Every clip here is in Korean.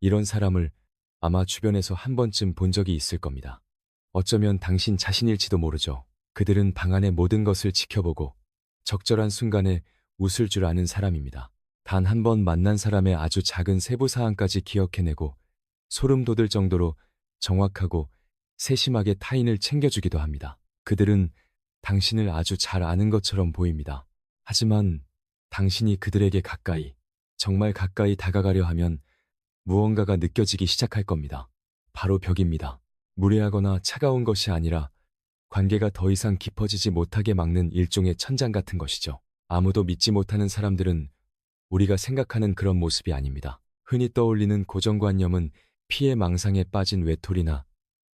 이런 사람을 아마 주변에서 한 번쯤 본 적이 있을 겁니다. 어쩌면 당신 자신일지도 모르죠. 그들은 방 안의 모든 것을 지켜보고 적절한 순간에 웃을 줄 아는 사람입니다. 단 한 번 만난 사람의 아주 작은 세부 사항까지 기억해내고 소름 돋을 정도로 정확하고 세심하게 타인을 챙겨주기도 합니다. 그들은 당신을 아주 잘 아는 것처럼 보입니다. 하지만 당신이 그들에게 가까이, 정말 가까이 다가가려 하면 무언가가 느껴지기 시작할 겁니다. 바로 벽입니다. 무례하거나 차가운 것이 아니라 관계가 더 이상 깊어지지 못하게 막는 일종의 천장 같은 것이죠. 아무도 믿지 못하는 사람들은 우리가 생각하는 그런 모습이 아닙니다. 흔히 떠올리는 고정관념은 피해 망상에 빠진 외톨이나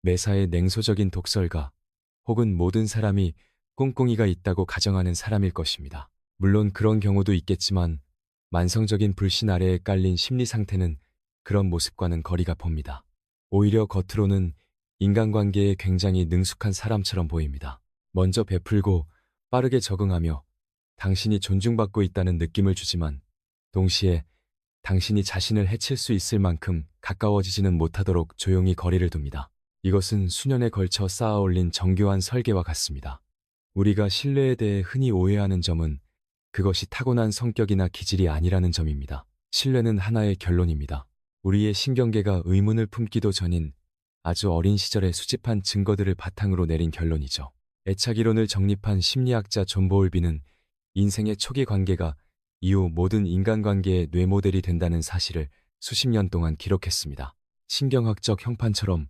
매사에 냉소적인 독설가 혹은 모든 사람이 꿍꿍이가 있다고 가정하는 사람일 것입니다. 물론 그런 경우도 있겠지만 만성적인 불신 아래에 깔린 심리 상태는 그런 모습과는 거리가 멉니다. 오히려 겉으로는 인간관계에 굉장히 능숙한 사람처럼 보입니다. 먼저 베풀고 빠르게 적응하며 당신이 존중받고 있다는 느낌을 주지만 동시에 당신이 자신을 해칠 수 있을 만큼 가까워지지는 못하도록 조용히 거리를 둡니다. 이것은 수년에 걸쳐 쌓아올린 정교한 설계와 같습니다. 우리가 신뢰에 대해 흔히 오해하는 점은 그것이 타고난 성격이나 기질이 아니라는 점입니다. 신뢰는 하나의 결론입니다. 우리의 신경계가 의문을 품기도 전인 아주 어린 시절에 수집한 증거들을 바탕으로 내린 결론이죠. 애착이론을 정립한 심리학자 존 보울비는 인생의 초기 관계가 이후 모든 인간관계의 뇌모델이 된다는 사실을 수십 년 동안 기록했습니다. 신경학적 형판처럼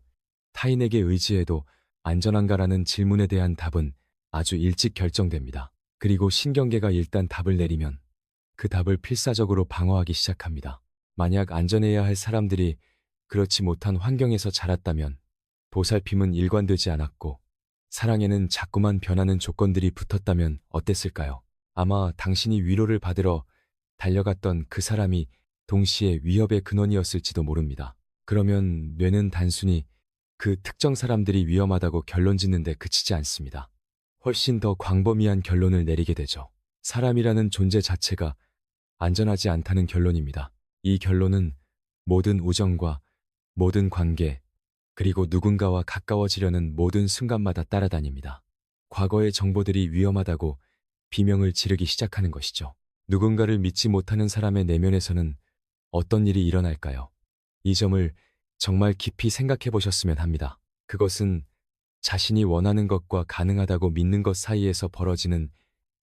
타인에게 의지해도 안전한가라는 질문에 대한 답은 아주 일찍 결정됩니다. 그리고 신경계가 일단 답을 내리면 그 답을 필사적으로 방어하기 시작합니다. 만약 안전해야 할 사람들이 그렇지 못한 환경에서 자랐다면 보살핌은 일관되지 않았고 사랑에는 자꾸만 변하는 조건들이 붙었다면 어땠을까요? 아마 당신이 위로를 받으러 달려갔던 그 사람이 동시에 위협의 근원이었을지도 모릅니다. 그러면 뇌는 단순히 그 특정 사람들이 위험하다고 결론 짓는 데 그치지 않습니다. 훨씬 더 광범위한 결론을 내리게 되죠. 사람이라는 존재 자체가 안전하지 않다는 결론입니다. 이 결론은 모든 우정과 모든 관계, 그리고 누군가와 가까워지려는 모든 순간마다 따라다닙니다. 과거의 정보들이 위험하다고 비명을 지르기 시작하는 것이죠. 누군가를 믿지 못하는 사람의 내면에서는 어떤 일이 일어날까요? 이 점을 정말 깊이 생각해 보셨으면 합니다. 그것은 자신이 원하는 것과 가능하다고 믿는 것 사이에서 벌어지는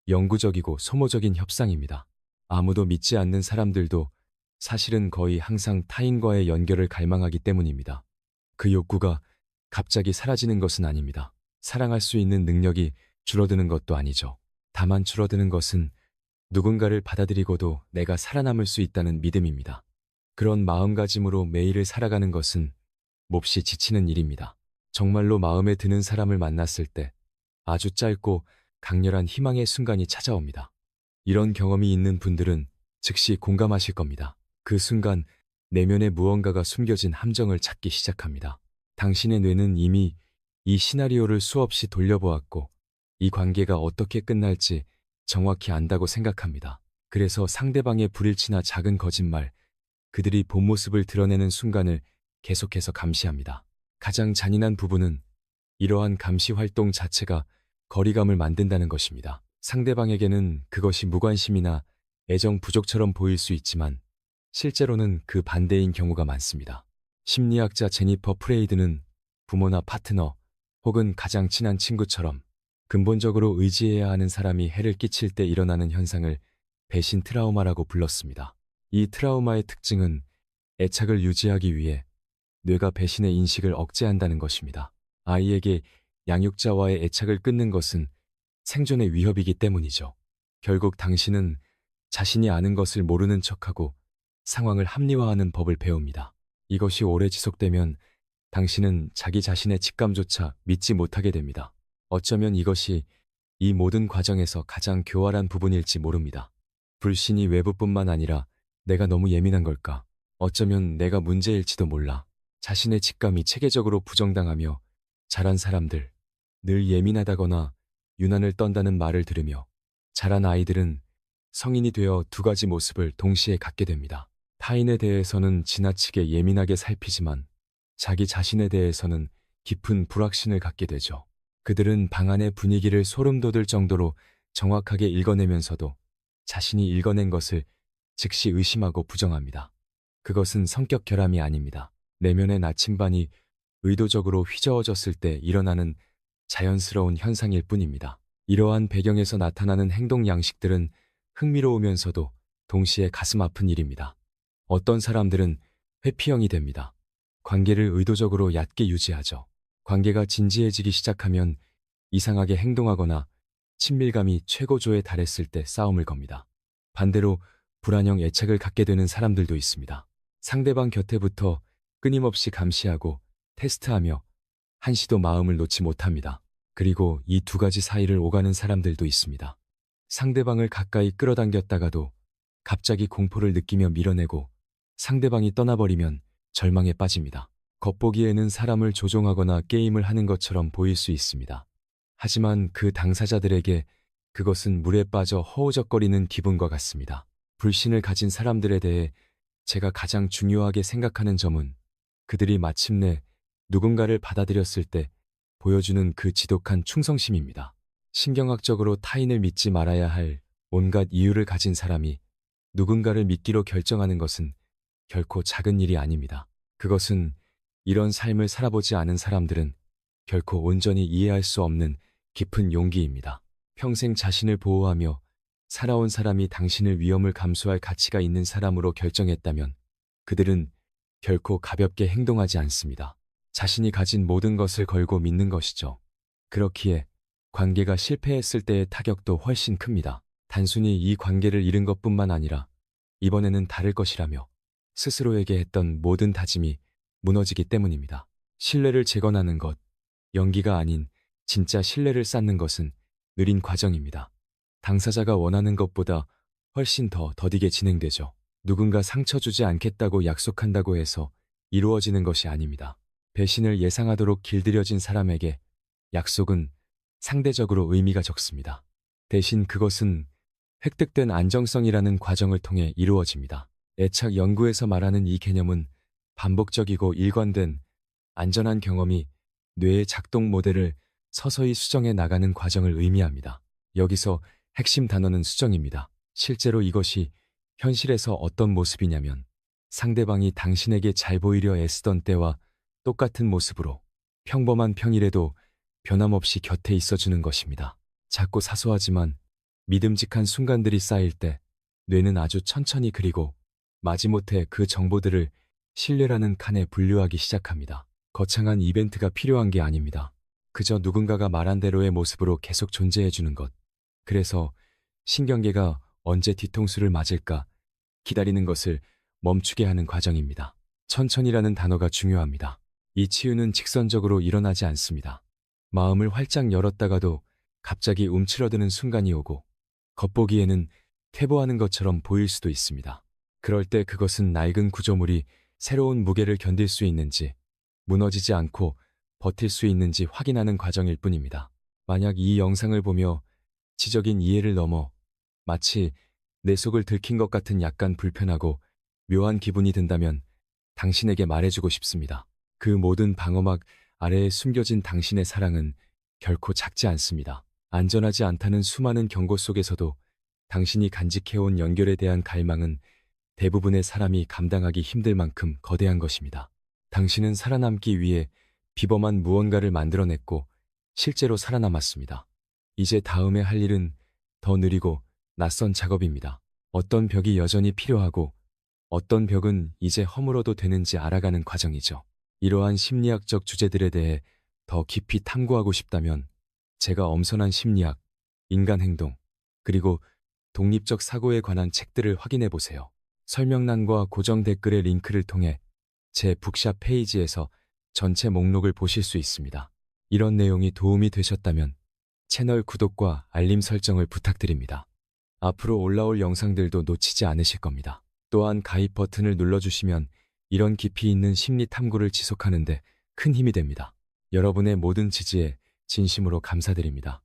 영구적이고 소모적인 협상입니다. 아무도 믿지 않는 사람들도 사실은 거의 항상 타인과의 연결을 갈망하기 때문입니다. 그 욕구가 갑자기 사라지는 것은 아닙니다. 사랑할 수 있는 능력이 줄어드는 것도 아니죠. 다만 줄어드는 것은 누군가를 받아들이고도 내가 살아남을 수 있다는 믿음입니다. 그런 마음가짐으로 매일을 살아가는 것은 몹시 지치는 일입니다. 정말로 마음에 드는 사람을 만났을 때 아주 짧고 강렬한 희망의 순간이 찾아옵니다. 이런 경험이 있는 분들은 즉시 공감하실 겁니다. 그 순간 내면에 무언가가 숨겨진 함정을 찾기 시작합니다. 당신의 뇌는 이미 이 시나리오를 수없이 돌려보았고 이 관계가 어떻게 끝날지 정확히 안다고 생각합니다. 그래서 상대방의 불일치나 작은 거짓말, 그들이 본 모습을 드러내는 순간을 계속해서 감시합니다. 가장 잔인한 부분은 이러한 감시 활동 자체가 거리감을 만든다는 것입니다. 상대방에게는 그것이 무관심이나 애정 부족처럼 보일 수 있지만 실제로는 그 반대인 경우가 많습니다. 심리학자 제니퍼 프레이드는 부모나 파트너 혹은 가장 친한 친구처럼 근본적으로 의지해야 하는 사람이 해를 끼칠 때 일어나는 현상을 배신 트라우마라고 불렀습니다. 이 트라우마의 특징은 애착을 유지하기 위해 뇌가 배신의 인식을 억제한다는 것입니다. 아이에게 양육자와의 애착을 끊는 것은 생존의 위협이기 때문이죠. 결국 당신은 자신이 아는 것을 모르는 척하고 상황을 합리화하는 법을 배웁니다. 이것이 오래 지속되면 당신은 자기 자신의 직감조차 믿지 못하게 됩니다. 어쩌면 이것이 이 모든 과정에서 가장 교활한 부분일지 모릅니다. 불신이 외부뿐만 아니라 내가 너무 예민한 걸까? 어쩌면 내가 문제일지도 몰라. 자신의 직감이 체계적으로 부정당하며 자란 사람들, 늘 예민하다거나 유난을 떤다는 말을 들으며 자란 아이들은 성인이 되어 두 가지 모습을 동시에 갖게 됩니다. 타인에 대해서는 지나치게 예민하게 살피지만 자기 자신에 대해서는 깊은 불확신을 갖게 되죠. 그들은 방 안의 분위기를 소름 돋을 정도로 정확하게 읽어내면서도 자신이 읽어낸 것을 즉시 의심하고 부정합니다. 그것은 성격 결함이 아닙니다. 내면의 나침반이 의도적으로 휘저어졌을 때 일어나는 자연스러운 현상일 뿐입니다. 이러한 배경에서 나타나는 행동 양식들은 흥미로우면서도 동시에 가슴 아픈 일입니다. 어떤 사람들은 회피형이 됩니다. 관계를 의도적으로 얕게 유지하죠. 관계가 진지해지기 시작하면 이상하게 행동하거나 친밀감이 최고조에 달했을 때 싸움을 겁니다. 반대로 불안형 애착을 갖게 되는 사람들도 있습니다. 상대방 곁에 붙어 끊임없이 감시하고 테스트하며 한시도 마음을 놓지 못합니다. 그리고 이 두 가지 사이를 오가는 사람들도 있습니다. 상대방을 가까이 끌어당겼다가도 갑자기 공포를 느끼며 밀어내고 상대방이 떠나버리면 절망에 빠집니다. 겉보기에는 사람을 조종하거나 게임을 하는 것처럼 보일 수 있습니다. 하지만 그 당사자들에게 그것은 물에 빠져 허우적거리는 기분과 같습니다. 불신을 가진 사람들에 대해 제가 가장 중요하게 생각하는 점은 그들이 마침내 누군가를 받아들였을 때 보여주는 그 지독한 충성심입니다. 신경학적으로 타인을 믿지 말아야 할 온갖 이유를 가진 사람이 누군가를 믿기로 결정하는 것은 결코 작은 일이 아닙니다. 그것은 이런 삶을 살아보지 않은 사람들은 결코 온전히 이해할 수 없는 깊은 용기입니다. 평생 자신을 보호하며 살아온 사람이 당신을 위험을 감수할 가치가 있는 사람으로 결정했다면 그들은 결코 가볍게 행동하지 않습니다. 자신이 가진 모든 것을 걸고 믿는 것이죠. 그렇기에 관계가 실패했을 때의 타격도 훨씬 큽니다. 단순히 이 관계를 잃은 것뿐만 아니라 이번에는 다를 것이라며 스스로에게 했던 모든 다짐이 무너지기 때문입니다. 신뢰를 재건하는 것, 연기가 아닌 진짜 신뢰를 쌓는 것은 느린 과정입니다. 당사자가 원하는 것보다 훨씬 더 더디게 진행되죠. 누군가 상처 주지 않겠다고 약속한다고 해서 이루어지는 것이 아닙니다. 배신을 예상하도록 길들여진 사람에게 약속은 상대적으로 의미가 적습니다. 대신 그것은 획득된 안정성이라는 과정을 통해 이루어집니다. 애착 연구에서 말하는 이 개념은 반복적이고 일관된 안전한 경험이 뇌의 작동 모델을 서서히 수정해 나가는 과정을 의미합니다. 여기서 핵심 단어는 수정입니다. 실제로 이것이 현실에서 어떤 모습이냐면 상대방이 당신에게 잘 보이려 애쓰던 때와 똑같은 모습으로 평범한 평일에도 변함없이 곁에 있어주는 것입니다. 작고 사소하지만 믿음직한 순간들이 쌓일 때 뇌는 아주 천천히 그리고 마지못해 그 정보들을 신뢰라는 칸에 분류하기 시작합니다. 거창한 이벤트가 필요한 게 아닙니다. 그저 누군가가 말한 대로의 모습으로 계속 존재해주는 것. 그래서 신경계가 언제 뒤통수를 맞을까 기다리는 것을 멈추게 하는 과정입니다. 천천히라는 단어가 중요합니다. 이 치유는 직선적으로 일어나지 않습니다. 마음을 활짝 열었다가도 갑자기 움츠러드는 순간이 오고 겉보기에는 퇴보하는 것처럼 보일 수도 있습니다. 그럴 때 그것은 낡은 구조물이 새로운 무게를 견딜 수 있는지 무너지지 않고 버틸 수 있는지 확인하는 과정일 뿐입니다. 만약 이 영상을 보며 지적인 이해를 넘어 마치 내 속을 들킨 것 같은 약간 불편하고 묘한 기분이 든다면 당신에게 말해주고 싶습니다. 그 모든 방어막 아래에 숨겨진 당신의 사랑은 결코 작지 않습니다. 안전하지 않다는 수많은 경고 속에서도 당신이 간직해온 연결에 대한 갈망은 대부분의 사람이 감당하기 힘들 만큼 거대한 것입니다. 당신은 살아남기 위해 비범한 무언가를 만들어냈고 실제로 살아남았습니다. 이제 다음에 할 일은 더 느리고 낯선 작업입니다. 어떤 벽이 여전히 필요하고 어떤 벽은 이제 허물어도 되는지 알아가는 과정이죠. 이러한 심리학적 주제들에 대해 더 깊이 탐구하고 싶다면 제가 엄선한 심리학, 인간 행동, 그리고 독립적 사고에 관한 책들을 확인해 보세요. 설명란과 고정 댓글의 링크를 통해 제 북샵 페이지에서 전체 목록을 보실 수 있습니다. 이런 내용이 도움이 되셨다면 채널 구독과 알림 설정을 부탁드립니다. 앞으로 올라올 영상들도 놓치지 않으실 겁니다. 또한 가입 버튼을 눌러주시면 이런 깊이 있는 심리 탐구를 지속하는 데 큰 힘이 됩니다. 여러분의 모든 지지에 진심으로 감사드립니다.